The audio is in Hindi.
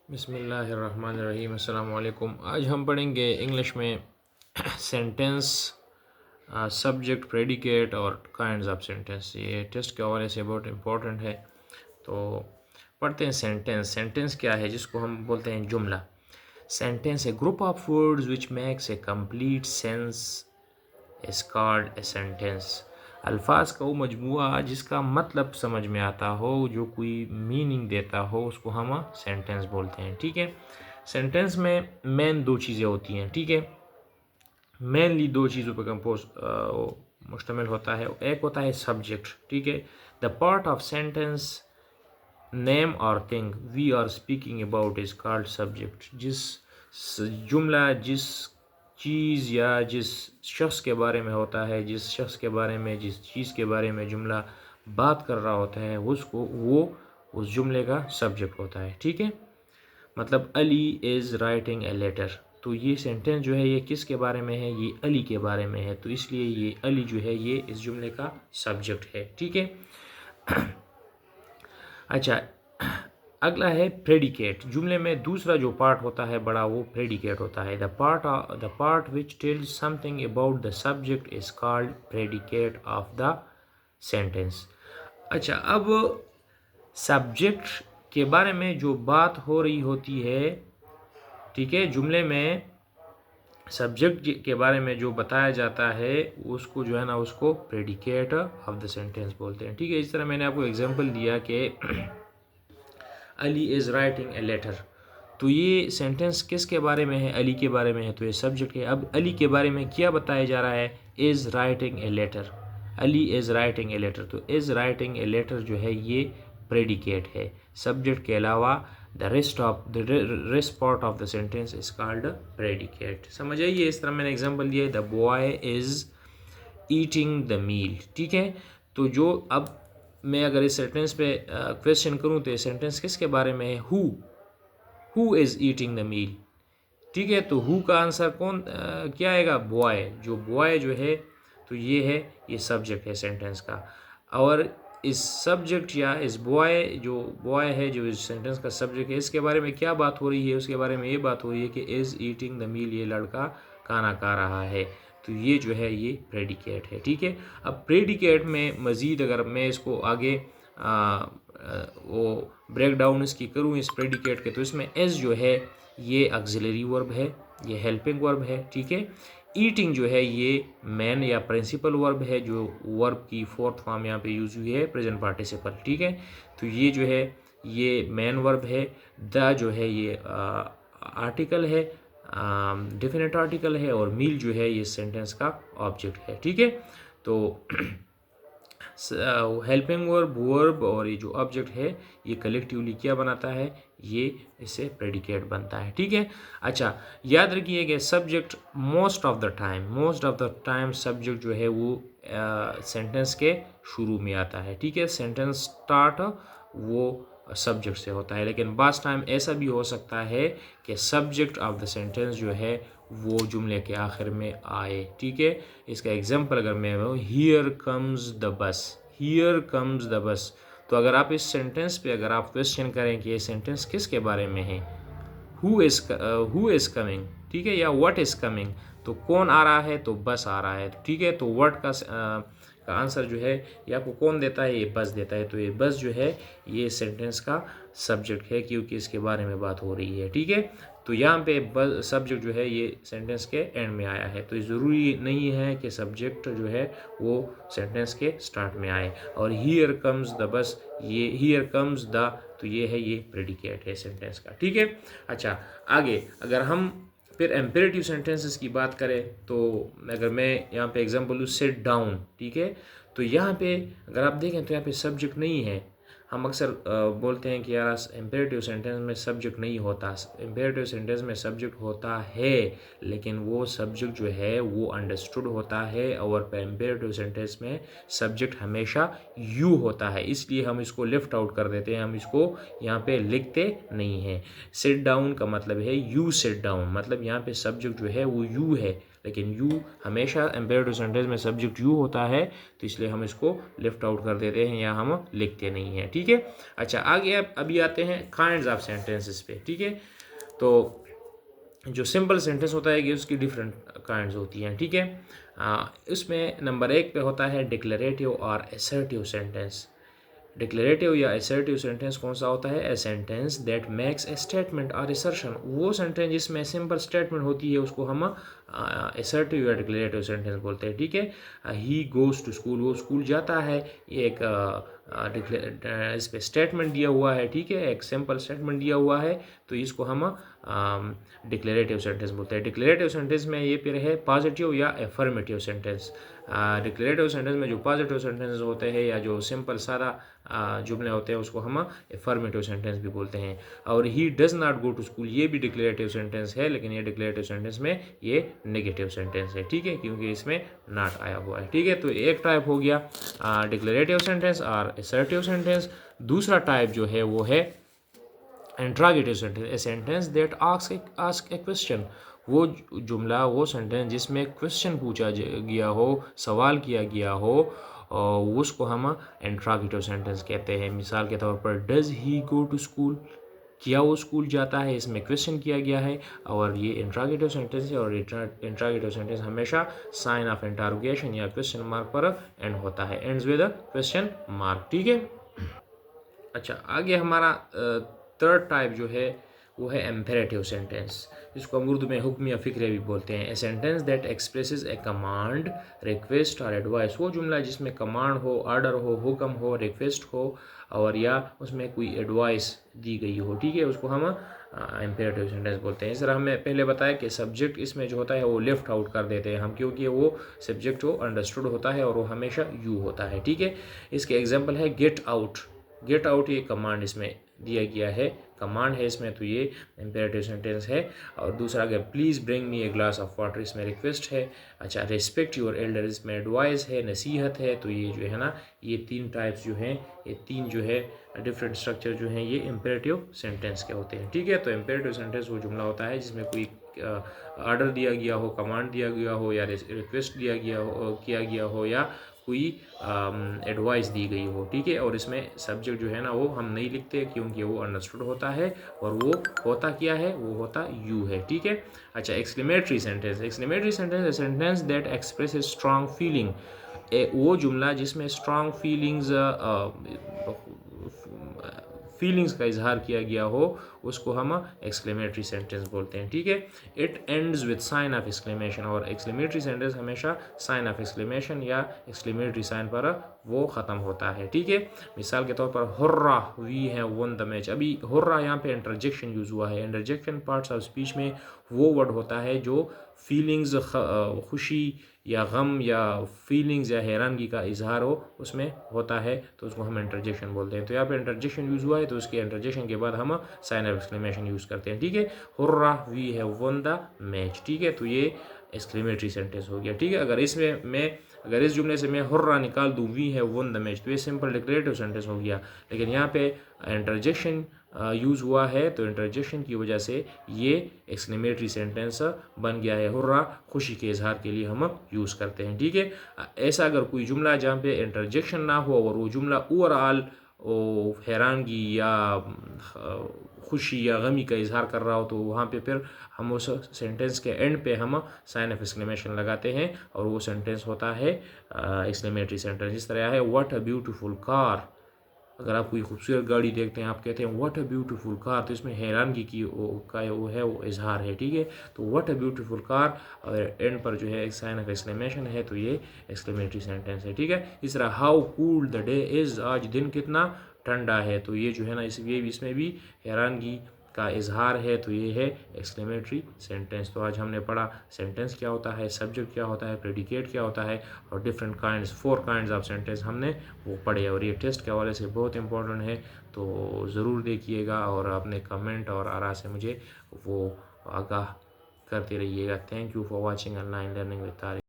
बिस्मिल्लाहिर्रहमानिर्रहीम। अस्सलाम वालेकुम। आज हम पढ़ेंगे इंग्लिश में सेंटेंस, सब्जेक्ट, प्रेडिकेट और काइंड्स ऑफ सेंटेंस। ये टेस्ट के हवाले से बहुत इम्पोर्टेंट है। तो पढ़ते हैं सेंटेंस। सेंटेंस क्या है? जिसको हम बोलते हैं जुमला। Sentence A group of words which makes a complete sense is called a sentence. अल्फाज का वो मजमुआ जिसका मतलब समझ में आता हो, जो कोई मीनिंग देता हो, उसको हम सेंटेंस बोलते हैं। ठीक है। सेंटेंस में मेन दो चीज़ें होती हैं। ठीक है। मेनली दो चीज़ों पर कंपोज मुश्तमिल होता है। एक होता है सब्जेक्ट। ठीक है। The part of sentence name और thing we are speaking about is called subject. जिस जुमला, जिस चीज़ या जिस शख्स के बारे में होता है, जिस शख्स के बारे में, जिस चीज़ के बारे में जुमला बात कर रहा होता है, उसको वो उस जुमले का सब्जेक्ट होता है। ठीक है। मतलब Ali is writing a letter, तो ये सेंटेंस जो है ये किसके बारे में है? ये अली के बारे में है, तो इसलिए ये अली जो है ये इस जुमले का सब्जेक्ट है। ठीक है। अच्छा, अगला है प्रेडिकेट। जुमले में दूसरा जो पार्ट होता है बड़ा, वो प्रेडिकेट होता है। The part which tells something about the subject is called predicate of the sentence. अच्छा, अब सब्जेक्ट के बारे में जो बात हो रही होती है, ठीक है, जुमले में सब्जेक्ट के बारे में जो बताया जाता है, उसको जो है ना, उसको प्रेडिकेट ऑफ द सेंटेंस बोलते हैं। ठीक है। इस तरह मैंने आपको एग्जांपल दिया कि Ali is writing a letter, तो ये सेंटेंस किसके बारे में है? अली के बारे में है, तो ये सब्जेक्ट है। अब अली के बारे में क्या बताया जा रहा है? Is writing a letter. Ali is writing a letter, तो इज़ राइटिंग ए लेटर जो है ये प्रेडिकेट है। सब्जेक्ट के अलावा the rest part of the sentence is called predicate. समझ आइए। इस तरह मैंने एग्जांपल दिया है, the boy is eating the meal. ठीक है। तो जो अब मैं अगर इस सेंटेंस पे क्वेश्चन करूं, तो ये सेंटेंस किसके बारे में है? Who is eating the meal. ठीक है। तो हु का आंसर कौन क्या आएगा? बॉय। जो बॉय जो है, तो ये है, ये सब्जेक्ट है सेंटेंस का। और इस सब्जेक्ट या इस बॉय, जो बॉय है, जो इस सेंटेंस का सब्जेक्ट है, इसके बारे में क्या बात हो रही है? उसके बारे में ये बात हो रही है कि इज़ ईटिंग द मील, ये लड़का खाना खा रहा है, तो ये जो है ये प्रेडिकेट है। ठीक है। अब प्रेडिकेट में मज़ीद अगर मैं इसको आगे वो ब्रेक डाउन इसकी करूँ इस प्रेडिकेट के, तो इसमें एस जो है ये ऑक्सिलरी वर्ब है, ये हेल्पिंग वर्ब है। ठीक है। ईटिंग जो है ये मेन या प्रिंसिपल वर्ब है, जो वर्ब की फोर्थ फॉर्म यहाँ पे यूज हुई है, प्रेजेंट पार्टिसिपल। ठीक है। तो ये जो है ये मेन वर्ब है। द जो है ये आर्टिकल है, डेफिनेट आर्टिकल है, और मील जो है ये सेंटेंस का ऑब्जेक्ट है। ठीक है। तो हेल्पिंग वर्ब और ये जो ऑब्जेक्ट है, ये कलेक्टिवली क्या बनाता है? ये इससे प्रेडिकेट बनता है। ठीक है। अच्छा, याद रखिए कि subject most of the time subject जो है वो सेंटेंस के शुरू में आता है। ठीक है। सेंटेंस स्टार्ट वो सब्जेक्ट से होता है, लेकिन बाज़ टाइम ऐसा भी हो सकता है कि सब्जेक्ट ऑफ द सेंटेंस जो है वो जुमले के आखिर में आए। ठीक है। इसका एग्जांपल अगर मैं here comes the bus, here comes the bus, तो अगर आप इस सेंटेंस पे अगर आप क्वेश्चन करें कि ये सेंटेंस किसके बारे में है, हु इज़ कमिंग, ठीक है, या व्हाट इज़ कमिंग, तो कौन आ रहा है? तो बस आ रहा है। ठीक है। तो व्हाट का आंसर जो है ये आपको कौन देता है? ये बस देता है। तो ये बस जो है ये सेंटेंस का सब्जेक्ट है, क्योंकि इसके बारे में बात हो रही है। ठीक है। तो यहाँ पे बस सब्जेक्ट जो है ये सेंटेंस के एंड में आया है, तो ज़रूरी नहीं है कि सब्जेक्ट जो है वो सेंटेंस के स्टार्ट में आए। और हियर कम्स द बस, ये हियर कम्स द, तो ये है, ये प्रेडिकेट है सेंटेंस का। ठीक है। अच्छा, आगे अगर हम फिर एम्पेरेटिव सेंटेंसेस की बात करें, तो अगर मैं यहाँ पे एग्जांपल लूँ, सिट डाउन। ठीक है। तो यहाँ पे अगर आप देखें तो यहाँ पे सब्जेक्ट नहीं है। हम अक्सर बोलते हैं कि यार इम्पेरेटिव सेंटेंस में सब्जेक्ट नहीं होता। इम्पेरेटिव सेंटेंस में सब्जेक्ट होता है, लेकिन वो सब्जेक्ट जो है वो अंडरस्टूड होता है, और इम्पेरेटिव सेंटेंस में सब्जेक्ट हमेशा यू होता है, इसलिए हम इसको लिफ्ट आउट कर देते हैं, हम इसको यहाँ पे लिखते नहीं हैं। सिट डाउन का मतलब है यू सिट डाउन, मतलब यहाँ पे सब्जेक्ट जो है वो यू है, लेकिन यू हमेशा इम्पेरेटिव सेंटेंस में सब्जेक्ट यू होता है, तो इसलिए हम इसको लेफ्ट आउट कर देते हैं या हम लिखते नहीं हैं, ठीक है। अच्छा, आगे अभी आते हैं काइंड्स ऑफ सेंटेंसेस पे, ठीक है। तो जो सिंपल सेंटेंस होता है कि उसकी डिफरेंट काइंड्स होती हैं, ठीक है। इसमें नंबर 1 पे होता है डिक्लेरेटिव और असर्टिव सेंटेंस। डिक्लेरेटिव या असर्टिव सेंटेंस कौन सा होता है? A sentence that makes a statement और असर्शन। वो सेंटेंस जिसमें सिंपल स्टेटमेंट होती है उसको हम असर्टिव या डिक्लेरेटिव सेंटेंस बोलते हैं, ठीक है। ही गोज़ टू स्कूल, वो स्कूल जाता है, ये एक इस पे स्टेटमेंट दिया हुआ है, ठीक है, एक सिंपल स्टेटमेंट दिया हुआ है, तो इसको हम डिक्लेरेटिव सेंटेंस बोलते हैं। डिक्लेरेटिव सेंटेंस में ये फिर है पॉजिटिव या अफर्मेटिव सेंटेंस। डिक्लेरेटिव सेंटेंस में जो पॉजिटिव सेंटेंस होते हैं या जो सिंपल सादा जुमले होते हैं उसको हम अफर्मेटिव सेंटेंस भी बोलते हैं। और he does not go to school, ये भी डिक्लेरेटिव सेंटेंस है, लेकिन ये डिक्लेरेटिव सेंटेंस में ये नेगेटिव सेंटेंस है, ठीक है, क्योंकि इसमें नॉट आया हुआ है, ठीक है। तो एक टाइप हो गया डिक्लेरेटिव सेंटेंस और असर्टिव सेंटेंस। दूसरा टाइप जो है वो है interrogative sentence, a sentence that ask A question. वो जुमला, वो सेंटेंस जिसमें क्वेश्चन पूछा गया हो, सवाल किया गया हो, और उसको हम इंट्रागेटिव सेंटेंस कहते हैं। मिसाल के तौर पर does he go to school, क्या वो स्कूल जाता है, इसमें क्वेश्चन किया गया है और ये इंट्रागेटिव सेंटेंस है। और इंट्रागेटिव सेंटेंस हमेशा साइन ऑफ इंटरोगेशन या क्वेश्चन मार्क पर एंड होता है, ends with a question mark, ठीक है। अच्छा, आगे हमारा थर्ड टाइप जो है वो है इम्पेरेटिव सेंटेंस, जिसको हम उर्दू में हुक्म या फ़िक्र भी बोलते हैं। A sentence that expresses A command, request और एडवाइस। वो जुमला जिसमें कमांड हो, ऑर्डर हो, हुक्म हो, रिक्वेस्ट हो और या उसमें कोई एडवाइस दी गई हो, ठीक है, उसको हम इम्पेरेटिव सेंटेंस बोलते हैं। इस तरह हमें पहले बताया कि सब्जेक्ट इसमें जो होता है वो लेफ्ट आउट कर देते हैं हम, क्योंकि वो सब्जेक्ट वो अंडरस्टूड होता है और वो हमेशा यू होता है, ठीक है। इसके एग्जाम्पल है गेट आउट। गेट आउट ये कमांड इसमें दिया गया है, कमांड है इसमें, तो ये इम्पेरेटिव सेंटेंस है। और दूसरा अगर please bring me a glass of water, इसमें रिक्वेस्ट है। अच्छा, रिस्पेक्ट योर एल्डर, इसमें एडवाइस है, नसीहत है। तो ये जो है ना, ये तीन टाइप्स जो हैं, ये तीन जो है डिफरेंट स्ट्रक्चर जो हैं, ये इम्पेरेटिव सेंटेंस के होते हैं, ठीक है। तो इम्पेरेटिव सेंटेंस वो जुमला होता है जिसमें कोई ऑर्डर दिया गया हो, कमांड दिया गया हो या रिक्वेस्ट दिया गया हो, किया गया हो या कोई एडवाइस दी गई हो, ठीक है। और इसमें सब्जेक्ट जो है ना वो हम नहीं लिखते क्योंकि वो अंडरस्टूड होता है और वो होता क्या है, वो होता यू है, ठीक है। अच्छा, exclamatory sentence. Exclamatory sentence, a sentence that express strong feeling. वो जुमला जिसमें स्ट्रॉन्ग फीलिंग्स का इजहार किया गया हो उसको हम एक्सक्लेमेटरी सेंटेंस बोलते हैं, ठीक है। It ends with sign of exclamation, और एक्सक्लेमेटरी सेंटेंस हमेशा साइन ऑफ एक्सक्लेमेशन या एक्सक्लेमेटरी साइन पर वो ख़त्म होता है, ठीक है। मिसाल के तौर पर hurrah we have won the match. अभी हुर्रा यहाँ पे इंटरजेक्शन यूज़ हुआ है। इंटरजेक्शन पार्ट्स ऑफ स्पीच में वो वर्ड होता है जो फीलिंग्स, खुशी या गम या फीलिंग्स या हैरानगी का इजहार हो उसमें होता है, तो उसको हम इंटरजेक्शन बोलते हैं। तो यहाँ पे इंटरजेक्शन यूज़ हुआ है तो उसके इंटरजेक्शन के बाद हम साइन ऑफ एक्सक्लेमेशन यूज़ करते हैं, ठीक है। Hurrah we have won the match, ठीक है। तो ये एक्सक्लेमेटरी सेंटेंस हो गया, ठीक है। अगर इस जुमले से मैं हुर्रा निकाल दूँ we have won the match, तो ये सिंपल डिक्लेरेटिव सेंटेंस हो गया। लेकिन यहाँ पे इंटरजेक्शन यूज़ हुआ है तो इंटरजेक्शन की वजह से ये एक्सक्लेमेटरी सेंटेंस बन गया है। हुर्रा खुशी के इजहार के लिए हम यूज़ करते हैं, ठीक है। ऐसा अगर कोई जुमला जहाँ पे इंटरजेक्शन ना हो और वो जुमला ओवरऑल हैरानगी या खुशी या गमी का इजहार कर रहा हो, तो वहाँ पे फिर हम उस सेंटेंस के एंड पे हम साइन ऑफ एक्सक्लेमेशन लगाते हैं और वो सेंटेंस होता है एक्सक्लेमेटरी सेंटेंस। इस तरह है व्हाट अ ब्यूटीफुल कार। अगर आप कोई खूबसूरत गाड़ी देखते हैं, आप कहते हैं व्हाट अ ब्यूटीफुल कार, तो इसमें हैरानगी की वो इजहार है, ठीक है। तो व्हाट अ ब्यूटीफुल कार और एंड पर जो है एक साइन ऑफ एक्सक्लेमेशन है, तो ये एक्सक्लेमेटरी सेंटेंस है, ठीक है। इस तरह how cool the day is, आज दिन कितना ठंडा है, तो ये जो है ना इसमें भी हैरानगी का इजहार है, तो ये है एक्सक्लेमेटरी सेंटेंस। तो आज हमने पढ़ा सेंटेंस क्या होता है, सब्जेक्ट क्या होता है, प्रेडिकेट क्या होता है और different kinds, 4 kinds of sentence हमने वो पढ़े। और ये टेस्ट के हवाले से बहुत इंपॉर्टेंट है, तो ज़रूर देखिएगा और अपने कमेंट और आरा से मुझे वो आगाह करते रहिएगा। Thank you for watching online learning with Tariq.